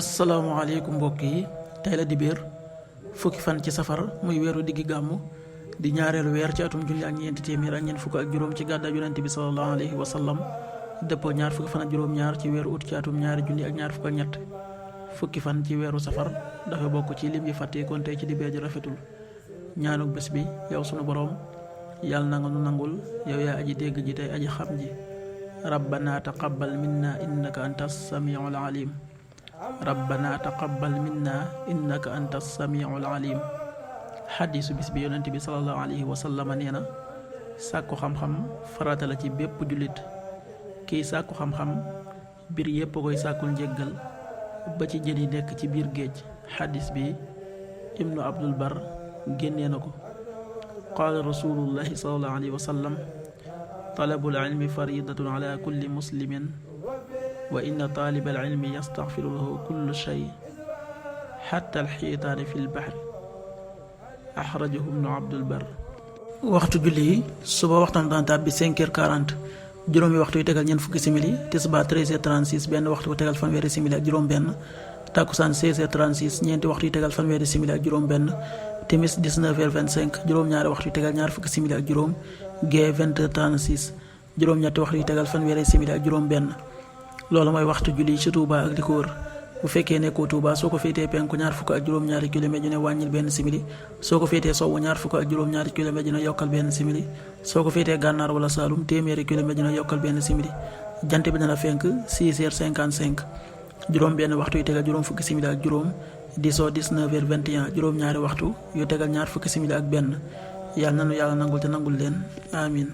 asalaamaaleykum mbokk yi tey la dibéer fukki fan ci safar muy weeru diggi gàmmu di ñaareelu weer ci atum junni ak ñeenti téeméer ak ñeent fukk ak juróom ci gàddaay yonent bi sallallahu alayhi wa sallam dëppoo ñaar fukki fan ak juróom-ñaar ci weeru ut ci atum ñaari junni ak ñaar fukk ak ñett fukki fan ci weeru safar dafa bokk ci lim yi fàtteekoon tey ci dibéer ji rafetul ñaanuk bés bi yow sunu boroom yàlla na nga nu nangul yow yaa aji dégg ji tey aji xam ji rabbana taqabbal minna innaka antas samiul alim rabbana taqabbal minna innaka antas samiul alim xadiisu bis bi yonent bi sallallahu alayhi wa sallam nee na sàkku xam-xam farata la ci bépp jullit kiy sàkku xam-xam biir yépp a koy sàkkul njéggal ba ci jën yi nekk ci biir géej xadiis bi ibnu abdul bar génnee na ko qaala rasulullahi sallallahu alayhi wa sallam talabul ilmi faridatun ala kulli muslimin wa inna taalibal ilmi yastaxfiru lahu kullu shay xatta alxiitaani fi lbaxri axrajahu ibnu abdul bar. waxtu julli yi suba waxtaan daan tàbbi 5h40 juróomi waxtu yu tegal ñeent fukki simili tisbaar 13h36 benn waxtu yu tegal fanweeri simili ak juróom benn takkusaan 16h36 ñeenti waxtu yu tegal fanweeri simili ak juróom benn timis 19h25 juróom-ñaari waxtu yu tegal ñaar fukki simili ak juróom gee 20h36 juróom-ñetti waxtu yu tegal fanweeri simili ak juróom benn loolu mooy waxtu julli ci Touba ak li ko wër bu fekkee nekkoo Touba soo ko féetee penku ñaar fukk ak juróom-ñaari kilomètre yu ne wàññil benn simili soo ko féetee sowwu ñaar fukk ak juróom-ñaari kilomètre yu ne yokkal benn simili soo ko féetee gànnaar wala Saalum téeméeri kilomètre yu ne yokkal benn simili jant bi dana fenk 6h55 juróom benn waxtu yu tegal juróom fukki simili ak juróom di soo 19h21 juróom-ñaari waxtu yu tegal ñaar fukki simili ak benn yàlla nanu yàlla nangul te nangul leen amin